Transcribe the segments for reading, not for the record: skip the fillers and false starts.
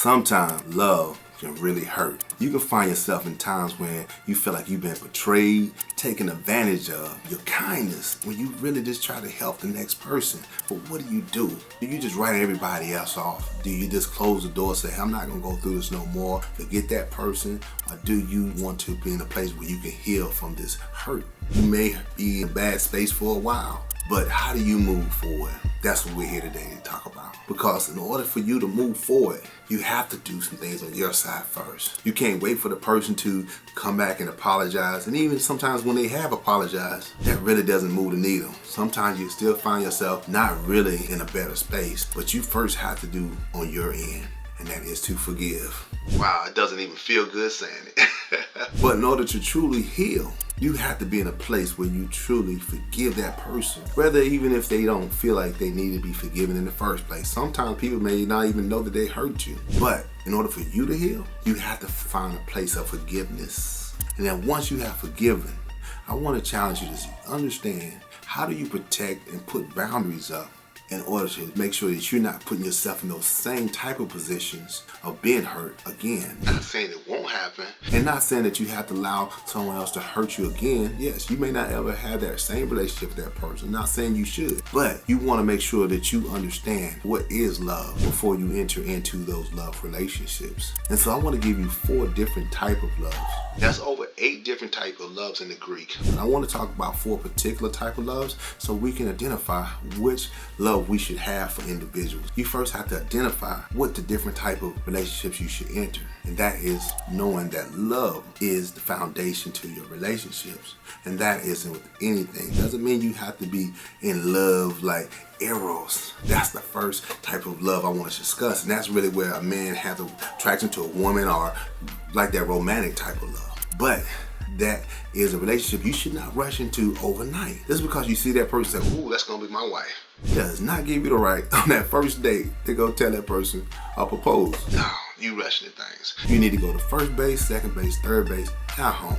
Sometimes love can really hurt. You can find yourself in times when you feel like you've been betrayed, taken advantage of, your kindness, when you really just try to help the next person. But what do? Do you just write everybody else off? Do you just close the door and say, I'm not gonna go through this no more, forget that person? Or do you want to be in a place where you can heal from this hurt? You may be in a bad space for a while, but how do you move forward? That's what we're here today to talk about. Because in order for you to move forward, you have to do some things on your side first. You can't wait for the person to come back and apologize. And even sometimes when they have apologized, that really doesn't move the needle. Sometimes you still find yourself not really in a better space, but you first have to do on your end, and that is to forgive. Wow, it doesn't even feel good saying it. But in order to truly heal, you have to be in a place where you truly forgive that person, whether even if they don't feel like they need to be forgiven in the first place. Sometimes people may not even know that they hurt you. But in order for you to heal, you have to find a place of forgiveness. And then once you have forgiven, I want to challenge you to understand, how do you protect and put boundaries up in order to make sure that you're not putting yourself in those same type of positions of being hurt again. Not saying it won't happen, and not saying that you have to allow someone else to hurt you again. Yes, you may not ever have that same relationship with that person. Not saying you should, but you want to make sure that you understand what is love before you enter into those love relationships. And so I want to give you 4 different type of loves. That's over 8 different type of loves in the Greek. And I want to talk about 4 particular type of loves so we can identify which love we should have for individuals. You first have to identify what the different type of relationships you should enter. And that is knowing that love is the foundation to your relationships. And that isn't with anything. Doesn't mean you have to be in love like Eros. That's the first type of love I want to discuss. And that's really where a man has an attraction to a woman, or like that romantic type of love. But that is a relationship you should not rush into overnight. Just because you see that person say, ooh, that's gonna be my wife, does not give you the right on that first date to go tell that person or propose. No, you rushing into things. You need to go to first base, second base, third base, at home.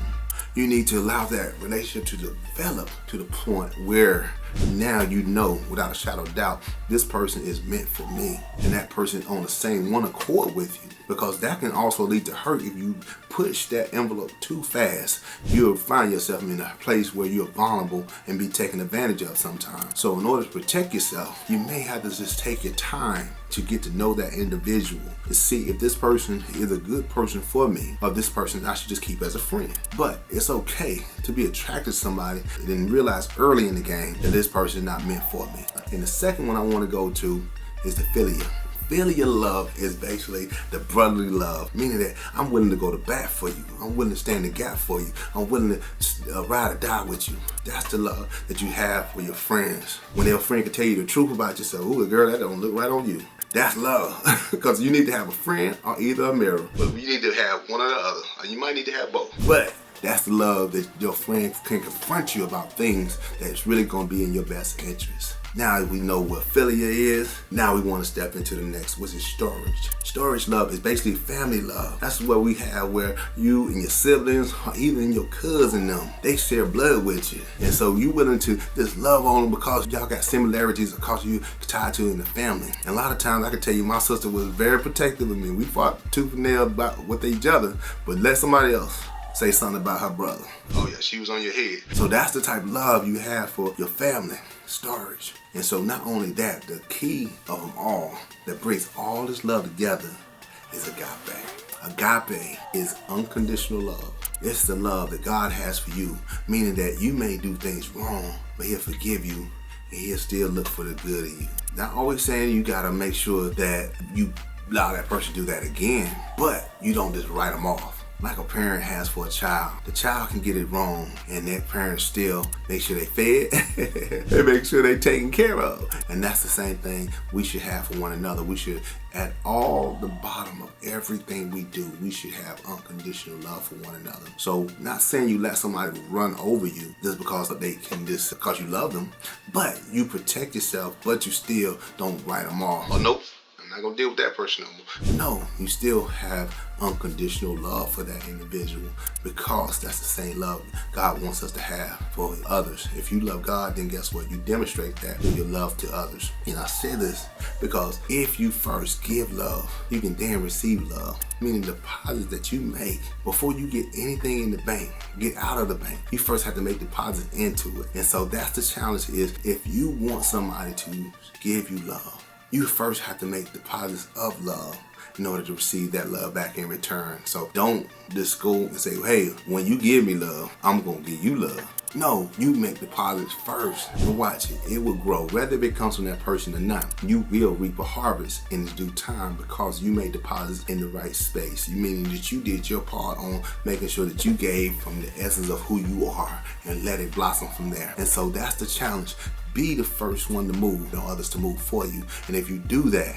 You need to allow that relationship to develop to the point where now you know without a shadow of doubt, this person is meant for me, and that person on the same one accord with you. Because that can also lead to hurt if you push that envelope too fast. You'll find yourself in a place where you're vulnerable and be taken advantage of sometimes. So in order to protect yourself, you may have to just take your time to get to know that individual, to see if this person is a good person for me, or this person I should just keep as a friend. But it's okay to be attracted to somebody and then realize early in the game that this person is not meant for me. And the second one I want to go to is the philia. Filial love is basically the brotherly love, meaning that I'm willing to go to bat for you. I'm willing to stand the gap for you. I'm willing to ride or die with you. That's the love that you have for your friends. When your friend can tell you the truth about yourself, ooh, girl, that don't look right on you. That's love. Because you need to have a friend or either a mirror. But you need to have one or the other. Or you might need to have both. But that's the love that your friend can confront you about things that's really going to be in your best interest. Now we know what philia is, now we want to step into the next, which is storage. Storage love is basically family love. That's what we have, where you and your siblings, or even your cousin them, they share blood with you. And so you willing to just love on them because y'all got similarities because you tied to in the family. And a lot of times I can tell you my sister was very protective of me. We fought tooth and nail with each other, but let somebody else say something about her brother. Oh yeah, she was on your head. So that's the type of love you have for your family, storage. And so not only that, the key of them all that brings all this love together is agape. Agape is unconditional love. It's the love that God has for you, meaning that you may do things wrong, but He'll forgive you and He'll still look for the good in you. Not always saying you gotta make sure that you allow that person to do that again, but you don't just write them off. Like a parent has for a child. The child can get it wrong, and that parent still make sure they fed and make sure they taken care of. And that's the same thing we should have for one another. We should, at all the bottom of everything we do, we should have unconditional love for one another. So not saying you let somebody run over you just because they can because you love them, but you protect yourself, but you still don't write them off. Oh, nope. not gonna deal with that person no more. No, you still have unconditional love for that individual, because that's the same love God wants us to have for others. If you love God, then guess what? You demonstrate that with your love to others. And I say this because if you first give love, you can then receive love. Meaning the deposits that you make before you get anything in the bank, get out of the bank, you first have to make deposits into it. And so that's the challenge, is if you want somebody to give you love, you first have to make deposits of love in order to receive that love back in return. So don't just go and say, hey, when you give me love, I'm gonna give you love. No, you make deposits first and watch it. It will grow. Whether it comes from that person or not, you will reap a harvest in its due time, because you made deposits in the right space. You meaning that you did your part on making sure that you gave from the essence of who you are and let it blossom from there. And so that's the challenge. Be the first one to move, and others to move for you. And if you do that,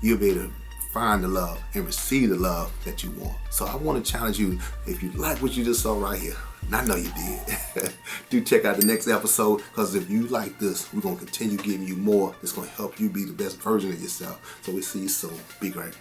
you'll be able to find the love and receive the love that you want. So I want to challenge you, if you like what you just saw right here, and I know you did, do check out the next episode, because if you like this, we're going to continue giving you more that's going to help you be the best version of yourself. So we'll see you soon. Be great.